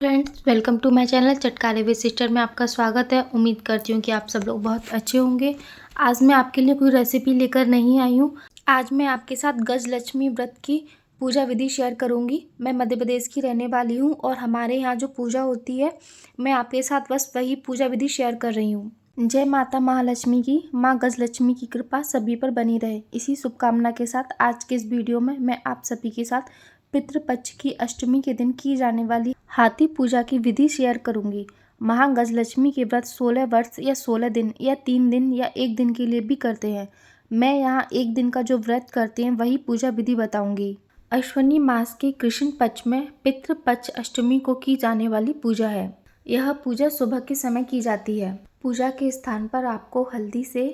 Friends, welcome to my channel Chatkare with sister में आपका स्वागत है। उम्मीद करती हूँ कि आप सब लोग बहुत अच्छे होंगे। आज मैं आपके लिए कोई रेसिपी लेकर नहीं आई हूँ। आज मैं आपके साथ गजलक्ष्मी व्रत की पूजा विधि शेयर करूँगी। मैं मध्य प्रदेश की रहने वाली हूँ और हमारे यहाँ जो पूजा होती है मैं आपके साथ बस वही पूजा विधि शेयर कर रही हूँ। जय माता महालक्ष्मी की, माँ गजलक्ष्मी की कृपा सभी पर बनी रहे। इसी शुभकामना के साथ आज के इस वीडियो में मैं आप सभी के साथ पितृपक्ष की अष्टमी के दिन की जाने वाली हाथी पूजा की विधि शेयर करूंगी। महागजलक्ष्मी के व्रत 16 वर्ष या 16 दिन या 3 दिन या 1 दिन के लिए भी करते हैं। मैं यहाँ 1 दिन का जो व्रत करते हैं वही पूजा विधि बताऊंगी। अश्विनी मास के कृष्ण पक्ष में पितृपक्ष अष्टमी को की जाने वाली पूजा है। यह पूजा सुबह के समय की जाती है। पूजा के स्थान पर आपको हल्दी से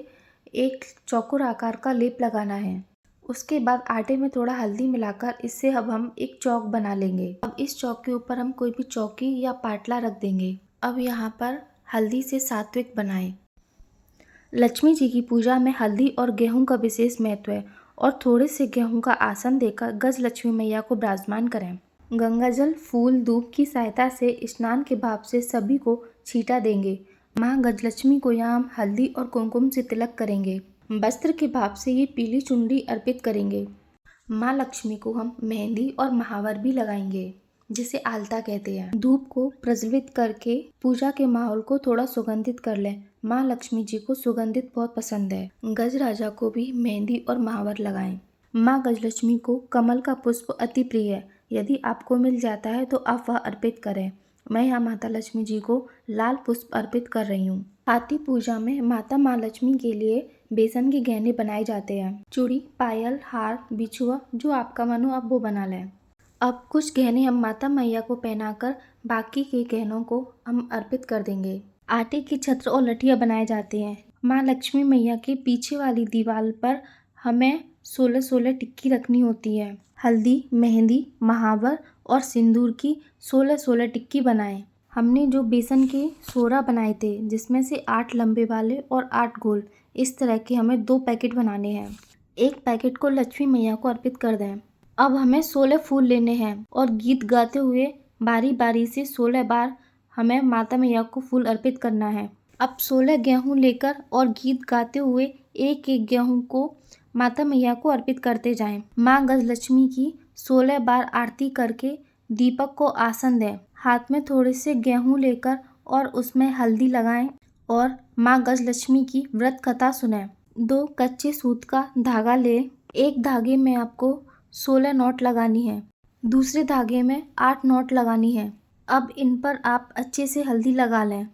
एक चौकोर आकार का लेप लगाना है। उसके बाद आटे में थोड़ा हल्दी मिलाकर इससे अब हम एक चौक बना लेंगे। अब इस चौक के ऊपर हम कोई भी चौकी या पाटला रख देंगे। अब यहाँ पर हल्दी से सात्विक बनाएं। लक्ष्मी जी की पूजा में हल्दी और गेहूं का विशेष महत्व है और थोड़े से गेहूं का आसन देकर गजलक्ष्मी मैया को विराजमान करें। गंगाजल, फूल, धूप की सहायता से स्नान के भाव से सभी को छींटा देंगे। माँ गजलक्ष्मी को यहाँ हम हल्दी और कुमकुम से तिलक करेंगे। वस्त्र के भाव से ये पीली चुनरी अर्पित करेंगे। माँ लक्ष्मी को हम मेहंदी और महावर भी लगाएंगे, जिसे आलता कहते हैं। धूप को प्रज्वलित करके पूजा के माहौल को थोड़ा सुगंधित कर लें। माँ लक्ष्मी जी को सुगंधित बहुत पसंद है। गजराजा को भी मेहंदी और महावर लगाएं। माँ गजलक्ष्मी को कमल का पुष्प अति प्रिय है। यदि आपको मिल जाता है तो आप वह अर्पित करें। मैं यहाँ माता लक्ष्मी जी को लाल पुष्प अर्पित कर रही हूँ। हाथी पूजा में माता महालक्ष्मी के लिए बेसन के गहने बनाए जाते हैं। चूड़ी, पायल, हार, बिछुआ, जो आपका मन हो आप वो बना लें। अब कुछ गहने हम माता मैया को पहनाकर बाकी के गहनों को हम अर्पित कर देंगे। आटे की छत्र और लठिया बनाए जाते हैं। माँ लक्ष्मी मैया के पीछे वाली दीवार पर हमें 16-16 टिक्की रखनी होती है। हल्दी, मेहंदी, महावर और सिंदूर की 16-16 टिक्की बनाएं। हमने जो बेसन के सोरा बनाए थे जिसमें से 8 लंबे वाले और 8 गोल, इस तरह के हमें 2 पैकेट बनाने हैं। एक पैकेट को लक्ष्मी मैया को अर्पित कर दें। अब हमें 16 फूल लेने हैं और गीत गाते हुए बारी बारी से 16 बार हमें माता मैया को फूल अर्पित करना है। अब 16 गेहूँ लेकर और गीत गाते हुए एक एक गेहूँ को माता मैया को अर्पित करते जाएं। माँ गजलक्ष्मी की 16 बार आरती करके दीपक को आसन दें। हाथ में थोड़े से गेहूँ लेकर और उसमें हल्दी लगाएं और माँ गजलक्ष्मी की व्रत कथा सुनें। 2 कच्चे सूत का धागा लें। एक धागे में आपको 16 नोट लगानी है, दूसरे धागे में 8 नोट लगानी है। अब इन पर आप अच्छे से हल्दी लगा लें।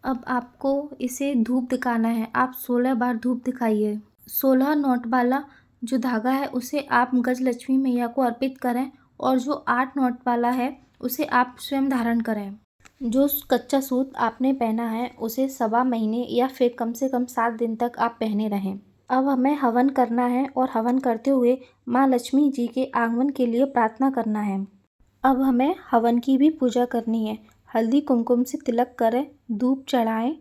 अब आपको इसे धूप दिखाना है। आप 16 बार धूप दिखाइए। 16 नोट वाला जो धागा है उसे आप गजलक्ष्मी मैया को अर्पित करें और जो 8 नोट वाला है उसे आप स्वयं धारण करें। जो कच्चा सूत आपने पहना है उसे 1.25 महीने या फिर कम से कम 7 दिन तक आप पहने रहें। अब हमें हवन करना है और हवन करते हुए माँ लक्ष्मी जी के आगमन के लिए प्रार्थना करना है। अब हमें हवन की भी पूजा करनी है। हल्दी कुमकुम से तिलक करें, धूप चढ़ाएं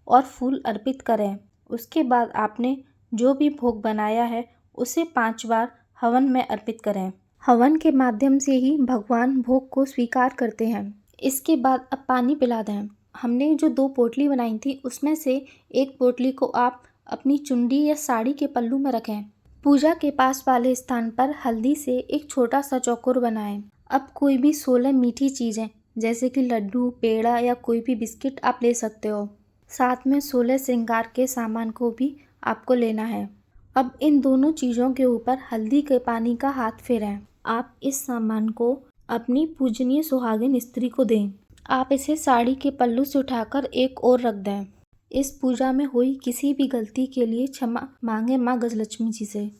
और फूल अर्पित करें। उसके बाद आपने जो भी भोग बनाया है उसे 5 बार हवन में अर्पित करें। हवन के माध्यम से ही भगवान भोग को स्वीकार करते हैं। इसके बाद अब पानी पिला दें। हमने जो 2 पोटली बनाई थी उसमें से एक पोटली को आप अपनी चुंडी या साड़ी के पल्लू में रखें। पूजा के पास वाले स्थान पर हल्दी से एक छोटा सा चौकोर बनाएं। अब कोई भी 16 मीठी चीज़ें जैसे कि लड्डू, पेड़ा या कोई भी बिस्किट आप ले सकते हो। साथ में 16 श्रृंगार के सामान को भी आपको लेना है। अब इन दोनों चीज़ों के ऊपर हल्दी के पानी का हाथ फेरें। आप इस सामान को अपनी पूजनीय सुहागिन स्त्री को दें। आप इसे साड़ी के पल्लू से उठाकर एक ओर रख दें। इस पूजा में हुई किसी भी गलती के लिए क्षमा मांगे माँ गजलक्ष्मी जी से।